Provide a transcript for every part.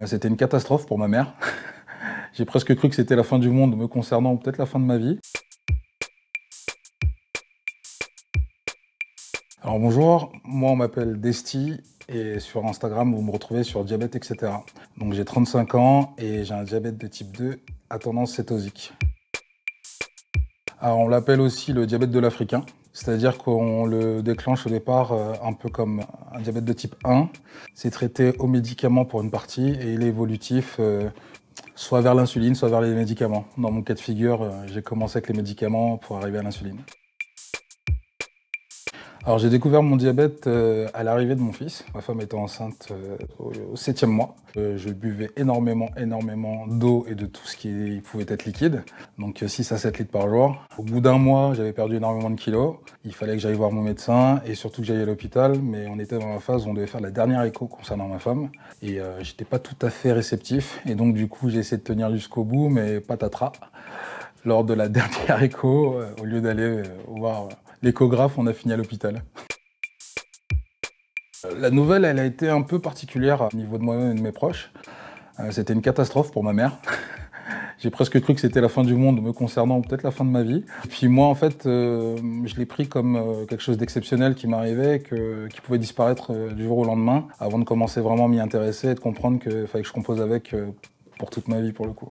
C'était une catastrophe pour ma mère. J'ai presque cru que c'était la fin du monde me concernant, ou peut-être la fin de ma vie. Alors bonjour, moi on m'appelle Desti et sur Instagram vous me retrouvez sur diabète etc. Donc j'ai 35 ans et j'ai un diabète de type 2 à tendance cétosique. Alors on l'appelle aussi le diabète de l'Africain, c'est-à-dire qu'on le déclenche au départ un peu comme un diabète de type 1. C'est traité aux médicaments pour une partie et il est évolutif soit vers l'insuline, soit vers les médicaments. Dans mon cas de figure, j'ai commencé avec les médicaments pour arriver à l'insuline. Alors j'ai découvert mon diabète à l'arrivée de mon fils. Ma femme était enceinte au 7e mois. Je buvais énormément d'eau et de tout ce qui pouvait être liquide. Donc 6 à 7 litres par jour. Au bout d'un mois, j'avais perdu énormément de kilos. Il fallait que j'aille voir mon médecin et surtout que j'aille à l'hôpital. Mais on était dans la phase où on devait faire la dernière écho concernant ma femme. Et j'étais pas tout à fait réceptif. Et donc du coup, j'ai essayé de tenir jusqu'au bout, mais patatras. Lors de la dernière écho, au lieu d'aller voir l'échographe, on a fini à l'hôpital. La nouvelle, elle a été un peu particulière au niveau de moi-même et de mes proches. C'était une catastrophe pour ma mère. J'ai presque cru que c'était la fin du monde me concernant, ou peut-être la fin de ma vie. Et puis moi, en fait, je l'ai pris comme quelque chose d'exceptionnel qui m'arrivait, qui pouvait disparaître du jour au lendemain, avant de commencer vraiment à m'y intéresser et de comprendre qu'il fallait que je compose avec pour toute ma vie, pour le coup.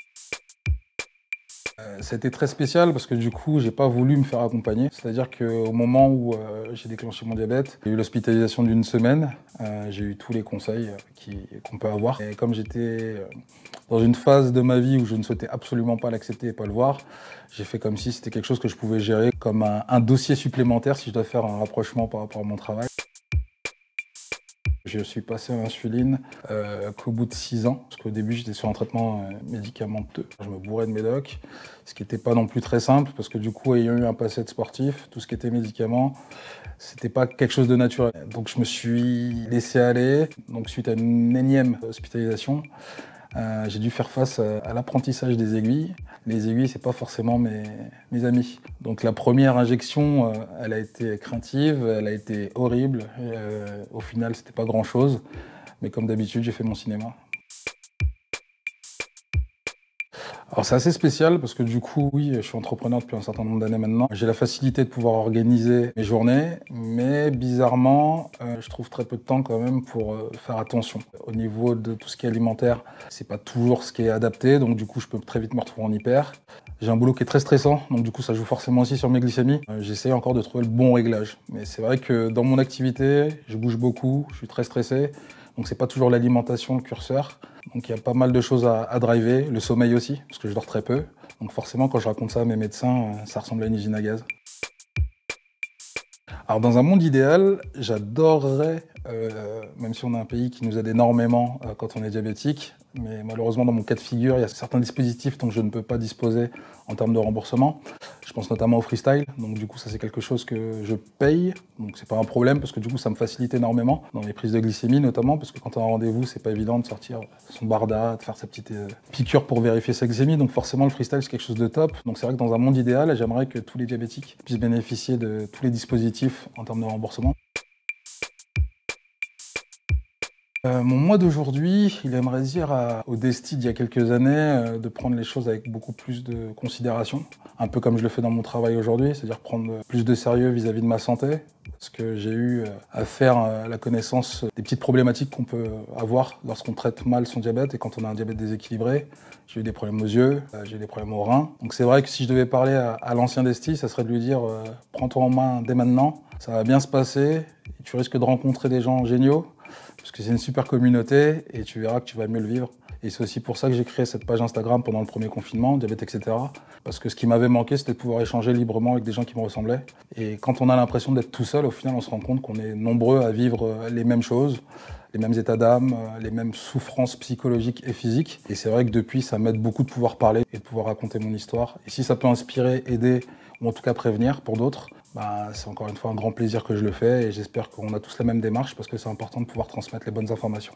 C'était très spécial parce que du coup, j'ai pas voulu me faire accompagner. C'est-à-dire qu'au moment où j'ai déclenché mon diabète, j'ai eu l'hospitalisation d'une semaine. J'ai eu tous les conseils qu'on peut avoir. Et comme j'étais dans une phase de ma vie où je ne souhaitais absolument pas l'accepter et pas le voir, j'ai fait comme si c'était quelque chose que je pouvais gérer comme un dossier supplémentaire si je dois faire un rapprochement par rapport à mon travail. Je suis passé à l'insuline qu'au bout de 6 ans, parce qu'au début j'étais sur un traitement médicamenteux. Je me bourrais de médoc, ce qui n'était pas non plus très simple, parce que du coup, ayant eu un passé de sportif, tout ce qui était médicaments, c'était pas quelque chose de naturel. Donc je me suis laissé aller, donc suite à une énième hospitalisation, j'ai dû faire face à l'apprentissage des aiguilles. Les aiguilles, c'est pas forcément mes amis. Donc la première injection, elle a été craintive, elle a été horrible. Au final, c'était pas grand-chose. Mais comme d'habitude, j'ai fait mon cinéma. Alors c'est assez spécial parce que du coup, oui, je suis entrepreneur depuis un certain nombre d'années maintenant. J'ai la facilité de pouvoir organiser mes journées, mais bizarrement, je trouve très peu de temps quand même pour faire attention. Au niveau de tout ce qui est alimentaire, c'est pas toujours ce qui est adapté, donc du coup, je peux très vite me retrouver en hyper. J'ai un boulot qui est très stressant, donc du coup, ça joue forcément aussi sur mes glycémies. J'essaie encore de trouver le bon réglage. Mais c'est vrai que dans mon activité, je bouge beaucoup, je suis très stressé. Donc c'est pas toujours l'alimentation le curseur. Donc il y a pas mal de choses à driver, le sommeil aussi, parce que je dors très peu. Donc forcément quand je raconte ça à mes médecins, ça ressemble à une usine à gaz. Alors dans un monde idéal, j'adorerais, même si on a un pays qui nous aide énormément quand on est diabétique, mais malheureusement dans mon cas de figure, il y a certains dispositifs dont je ne peux pas disposer en termes de remboursement. Je pense notamment au freestyle, donc du coup ça c'est quelque chose que je paye, donc c'est pas un problème parce que du coup ça me facilite énormément dans mes prises de glycémie notamment, parce que quand on a un rendez-vous c'est pas évident de sortir son barda, de faire sa petite piqûre pour vérifier sa glycémie, donc forcément le freestyle c'est quelque chose de top. Donc c'est vrai que dans un monde idéal, j'aimerais que tous les diabétiques puissent bénéficier de tous les dispositifs en termes de remboursement. Mon moi d'aujourd'hui, il aimerait dire au Desti d'il y a quelques années de prendre les choses avec beaucoup plus de considération, un peu comme je le fais dans mon travail aujourd'hui, c'est-à-dire prendre plus de sérieux vis-à-vis de ma santé, parce que j'ai eu à faire la connaissance des petites problématiques qu'on peut avoir lorsqu'on traite mal son diabète et quand on a un diabète déséquilibré. J'ai eu des problèmes aux yeux, j'ai eu des problèmes aux reins. Donc c'est vrai que si je devais parler à l'ancien Desti, ça serait de lui dire prends-toi en main dès maintenant, ça va bien se passer, et tu risques de rencontrer des gens géniaux, parce que c'est une super communauté et tu verras que tu vas mieux le vivre. Et c'est aussi pour ça que j'ai créé cette page Instagram pendant le premier confinement, diabète, etc. Parce que ce qui m'avait manqué, c'était de pouvoir échanger librement avec des gens qui me ressemblaient. Et quand on a l'impression d'être tout seul, au final, on se rend compte qu'on est nombreux à vivre les mêmes choses, les mêmes états d'âme, les mêmes souffrances psychologiques et physiques. Et c'est vrai que depuis, ça m'aide beaucoup de pouvoir parler et de pouvoir raconter mon histoire. Et si ça peut inspirer, aider, ou en tout cas prévenir pour d'autres, c'est encore une fois un grand plaisir que je le fais et j'espère qu'on a tous la même démarche parce que c'est important de pouvoir transmettre les bonnes informations.